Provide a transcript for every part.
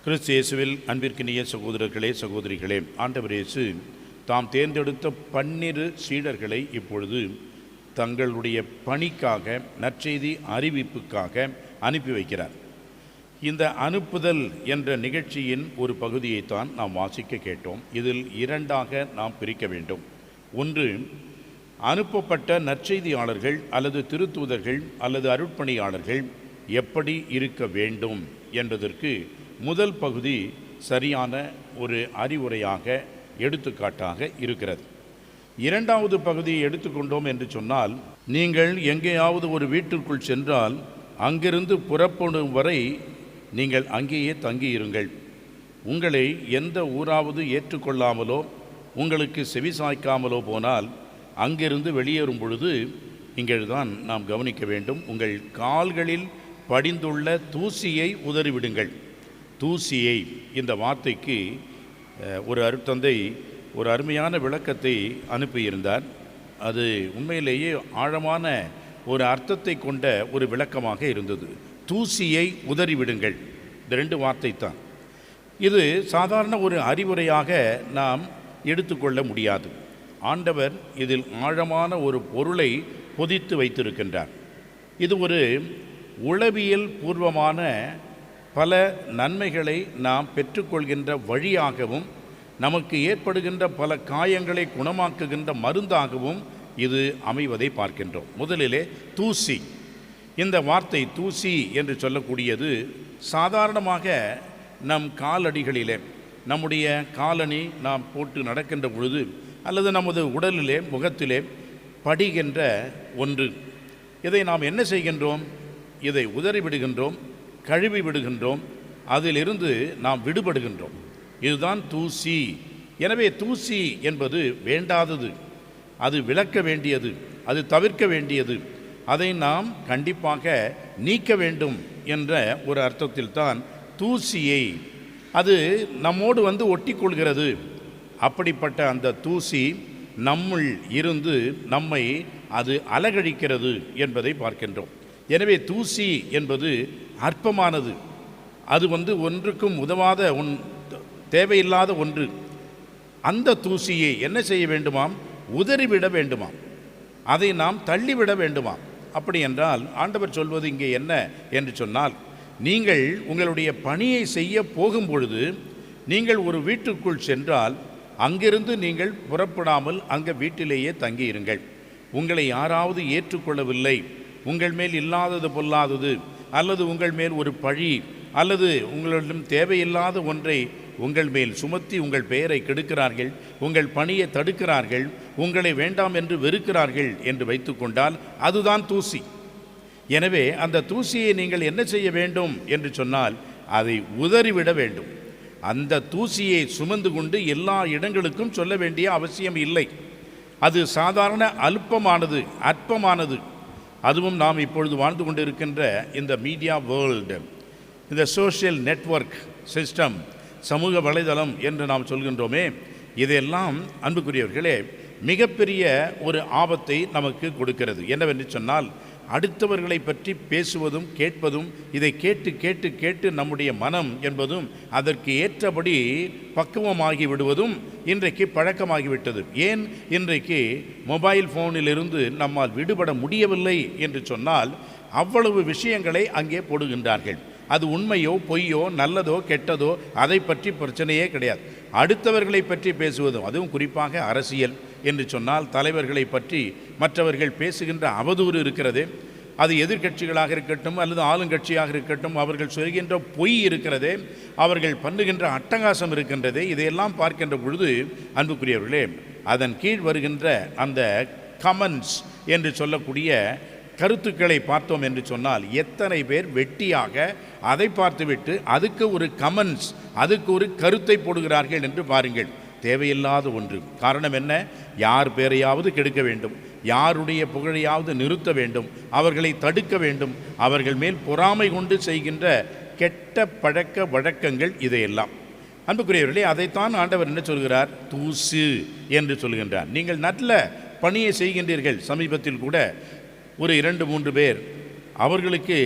கிறிஸ்து இயேசுவில் அன்பிற்கினிய சகோதரர்களே, சகோதரிகளே, ஆண்டவர் இயேசு தாம் தேர்ந்தெடுத்த 12 சீடர்களை இப்பொழுது தங்களுடைய பணிக்காக, நற்செய்தி அறிவிப்புக்காக அனுப்பி வைக்கிறார். இந்த அனுப்புதல் என்ற நிகழ்ச்சியின் ஒரு பகுதியைத்தான் நாம் வாசிக்க கேட்டோம். இதில் 2ஆக நாம் பிரிக்க வேண்டும். ஒன்று, அனுப்பப்பட்ட நற்செய்தியாளர்கள் அல்லது திருத்தூதர்கள் அல்லது அருட்பணியாளர்கள் எப்படி இருக்க வேண்டும் என்பதற்கு முதல் பகுதி சரியான ஒரு அறிவுரையாக, எடுத்துக்காட்டாக இருக்கிறது. 2வது பகுதியை எடுத்துக்கொண்டோம் என்று சொன்னால், நீங்கள் எங்கேயாவது ஒரு வீட்டிற்குள் சென்றால் அங்கிருந்து புறப்படும் வரை நீங்கள் அங்கேயே தங்கியிருங்கள். உங்களை எந்த ஊராவது ஏற்றுக்கொள்ளாமலோ உங்களுக்கு செவிசாய்க்காமலோ போனால் அங்கிருந்து வெளியேறும் பொழுது இங்கேதான் நாம் கவனிக்க வேண்டும். உங்கள் கால்களில் படிந்துள்ள தூசியை உதறிவிடுங்கள். தூசியை, இந்த வார்த்தைக்கு ஒரு அருட்தந்தை ஒரு அருமையான விளக்கத்தை அனுப்பியிருந்தார். அது உண்மையிலேயே ஆழமான ஒரு அர்த்தத்தை கொண்ட ஒரு விளக்கமாக இருந்தது. தூசியை உதறிவிடுங்கள், இந்த 2 வார்த்தை தான். இது சாதாரண ஒரு அறிவுரையாக நாம் எடுத்துக்கொள்ள முடியாது. ஆண்டவர் இதில் ஆழமான ஒரு பொருளை பொதித்து வைத்திருக்கின்றார். இது ஒரு உளவியல் பூர்வமான பல நன்மைகளை நாம் பெற்றுக்கொள்கின்ற வழியாகவும், நமக்கு ஏற்படுகின்ற பல காயங்களை குணமாக்குகின்ற மருந்தாகவும் இது அமைவதை பார்க்கின்றோம். முதலிலே தூசி. இந்த வார்த்தை தூசி என்று சொல்லக்கூடியது சாதாரணமாக நம் காலடிகளிலே, நம்முடைய காலணி நாம் போட்டு நடக்கின்ற பொழுது அல்லது நமது உடலிலே, முகத்திலே படிகின்ற ஒன்று. இதை நாம் என்ன செய்கின்றோம்? இதை உதறிவிடுகின்றோம், கழுவி விடுகின்றோம், அதிலிருந்து நாம் விடுபடுகின்றோம். இதுதான் தூசி. எனவே தூசி என்பது வேண்டாதது, அது விலக்க வேண்டியது, அது தவிர்க்க வேண்டியது. அதை நாம் கண்டிப்பாக நீக்க வேண்டும் என்ற ஒரு அர்த்தத்தில் தான் தூசியை, அது நம்மோடு வந்து ஒட்டி கொள்கிறது. அப்படிப்பட்ட அந்த தூசி நம்முள் இருந்து நம்மை அது அலகழிக்கிறது என்பதை பார்க்கின்றோம். எனவே தூசி என்பது அற்பமானது, அது ஒன்றுக்கும் உதவாத தேவையில்லாத ஒன்று. அந்த தூசியை என்ன செய்ய வேண்டுமாம்? உதறிவிட வேண்டுமாம், அதை நாம் தள்ளிவிட வேண்டுமாம். அப்படி என்றால் ஆண்டவர் சொல்வது இங்கே என்ன என்று சொன்னால், நீங்கள் உங்களுடைய பணியை செய்ய போகும்பொழுது நீங்கள் ஒரு வீட்டுக்குள் சென்றால் அங்கிருந்து நீங்கள் புறப்படாமல் அங்கே வீட்டிலேயே தங்கியிருங்கள். உங்களை யாராவது ஏற்றுக்கொள்ளவில்லை, உங்கள் மேல் இல்லாதது பொல்லாதது அல்லது உங்கள் மேல் ஒரு பழி அல்லது உங்களிடம் தேவையில்லாத ஒன்றை உங்கள் மேல் சுமத்தி உங்கள் பெயரை கெடுக்கிறார்கள், உங்கள் பணியை தடுக்கிறார்கள், உங்களை வேண்டாம் என்று வெறுக்கிறார்கள் என்று வைத்துக்கொண்டால் அதுதான் தூசி. எனவே அந்த தூசியை நீங்கள் என்ன செய்ய வேண்டும் என்று சொன்னால், அதை உதறிவிட வேண்டும். அந்த தூசியை சுமந்து கொண்டு எல்லா இடங்களுக்கும் சொல்ல வேண்டிய அவசியம் இல்லை. அது சாதாரண அல்பமானது, அற்பமானது. அதுவும் நாம் இப்பொழுது வாழ்ந்து கொண்டிருக்கின்ற இந்த மீடியா வேர்ல்டு, இந்த சோஷியல் நெட்வொர்க் சிஸ்டம், சமூக வலைதளம் என்று நாம் சொல்கின்றோமே, இதெல்லாம் அன்புக்குரியவர்களே மிகப்பெரிய ஒரு ஆபத்தை நமக்கு கொடுக்கிறது. என்னவென்று சொன்னால், அடுத்தவர்களை பற்றி பேசுவதும் கேட்பதும், இதை கேட்டு கேட்டு கேட்டு நம்முடைய மனம் என்பதும் அதற்கு ஏற்றபடி பக்குவமாகி விடுவதும் இன்றைக்கு பழக்கமாகிவிட்டது. ஏன் இன்றைக்கு மொபைல் ஃபோனிலிருந்து நம்மால் விடுபட முடியவில்லை என்று சொன்னால், அவ்வளவு விஷயங்களை அங்கே போடுகின்றார்கள். அது உண்மையோ பொய்யோ நல்லதோ கெட்டதோ அதை பற்றி பிரச்சனையே கிடையாது. அடுத்தவர்களை பற்றி பேசுவதும், அதுவும் குறிப்பாக அரசியல் என்று சொன்னால் தலைவர்களை பற்றி மற்றவர்கள் பேசுகின்ற அவதூறு இருக்கிறது. அது எதிர்க்கட்சிகளாக இருக்கட்டும் அல்லது ஆளுங்கட்சியாக இருக்கட்டும், அவர்கள் சொல்கின்ற பொய் இருக்கிறதே, அவர்கள் பண்ணுகின்ற அட்டகாசம் இருக்கின்றதே, இதையெல்லாம் பார்க்கின்ற பொழுது அன்புக்குரியவர்களே, அதன் கீழ் வருகின்ற அந்த கமெண்ட்ஸ் என்று சொல்லக்கூடிய கருத்துக்களை பார்த்தோம் என்று சொன்னால், எத்தனை பேர் வெட்டியாக அதை பார்த்துவிட்டு அதுக்கு ஒரு கமெண்ட்ஸ், அதுக்கு ஒரு கருத்தை போடுகிறார்கள் என்று பாருங்கள். தேவையில்லாத ஒன்று. காரணம் என்ன? யார் பேரையாவது கெடுக்க வேண்டும், யாருடைய புகழையாவது நிறுத்த வேண்டும், அவர்களை தடுக்க வேண்டும், அவர்கள் மேல் பொறாமை கொண்டு செய்கின்ற கெட்ட பழக்க வழக்கங்கள் இதையெல்லாம். அன்புக்குரியவர்களே, அதைத்தான் ஆண்டவர் என்ன சொல்கிறார்? தூசு என்று சொல்கின்றார். நீங்கள் நல்ல பணியை செய்கின்றீர்கள். சமீபத்தில் கூட ஒரு 2-3 பேர் அவர்களுக்கு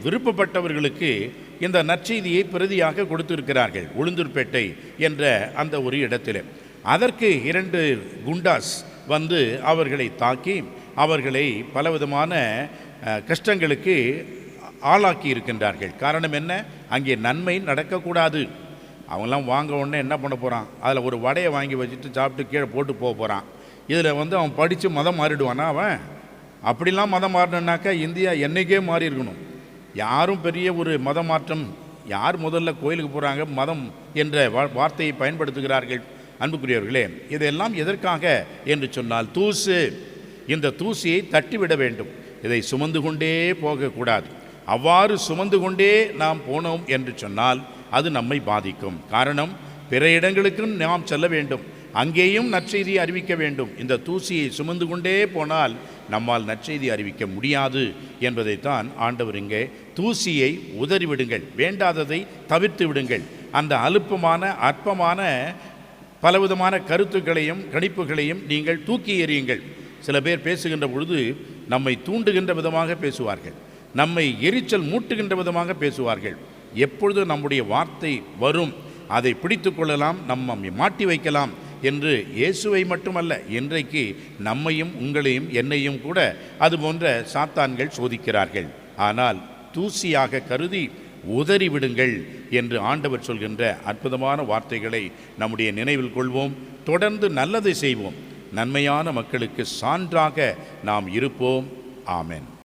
விருப்பப்பட்டவர்களுக்கு இந்த நற்செய்தியை பிரதியாக கொடுத்திருக்கிறார்கள், உளுந்தூர்பேட்டை என்ற அந்த ஒரு இடத்தில். அதற்கு 2 குண்டாஸ் வந்து அவர்களை தாக்கி அவர்களை பலவிதமான கஷ்டங்களுக்கு ஆளாக்கி இருக்கின்றார்கள். காரணம் என்ன? அங்கே நன்மை நடக்கக்கூடாது. அவங்களாம் வாங்க உடனே என்ன பண்ண போகிறான்? அதில் ஒரு வடையை வாங்கி வச்சுட்டு சாப்பிட்டு கீழே போட்டு போக போகிறான். இதில் அவன் படித்து மதம் மாறிடுவானா? அவன் அப்படிலாம் மதம் மாறணுன்னாக்கா இந்தியா என்றைக்கே மாறி இருக்கணும். யாரும் பெரிய ஒரு மத மாற்றம், யார் முதல்ல கோயிலுக்கு போகிறாங்க மதம் என்ற வார்த்தையை பயன்படுத்துகிறார்கள்? அன்புக்குரியவர்களே, இதெல்லாம் எதற்காக என்று சொன்னால் தூசு. இந்த தூசியை தட்டிவிட வேண்டும். இதை சுமந்து கொண்டே போகக்கூடாது. அவ்வாறு சுமந்து கொண்டே நாம் போனோம் என்று சொன்னால் அது நம்மை பாதிக்கும். காரணம், பிற இடங்களுக்கும் நாம் செல்ல வேண்டும், அங்கேயும் நற்செய்தியை அறிவிக்க வேண்டும். இந்த தூசியை சுமந்து கொண்டே போனால் நம்மால் நற்செய்தி அறிவிக்க முடியாது என்பதைத்தான் ஆண்டவர் இங்கே, தூசியை உதறிவிடுங்கள், வேண்டாததை தவிர்த்து விடுங்கள். அந்த அற்பமான பலவிதமான கருத்துக்களையும் கணிப்புகளையும் நீங்கள் தூக்கி எறியுங்கள். சில பேர் பேசுகின்ற பொழுது நம்மை தூண்டுகின்ற விதமாக பேசுவார்கள், நம்மை எரிச்சல் மூட்டுகின்ற விதமாக பேசுவார்கள். எப்பொழுது நம்முடைய வார்த்தை வரும் அதை பிடித்து கொள்ளலாம், நம்மை மாட்டி வைக்கலாம் என்று இயேசுவை மட்டுமல்ல, இன்றைக்கு நம்மையும் உங்களையும் என்னையும் கூட அதுபோன்ற சாத்தான்கள் சோதிக்கிறார்கள். ஆனால் தூசியாக கருதி உதறிவிடுங்கள் என்று ஆண்டவர் சொல்கின்ற அற்புதமான வார்த்தைகளை நம்முடைய நினைவில் கொள்வோம். தொடர்ந்து நல்லதை செய்வோம். நன்மையான மக்களுக்கு சான்றாக நாம் இருப்போம். ஆமென்.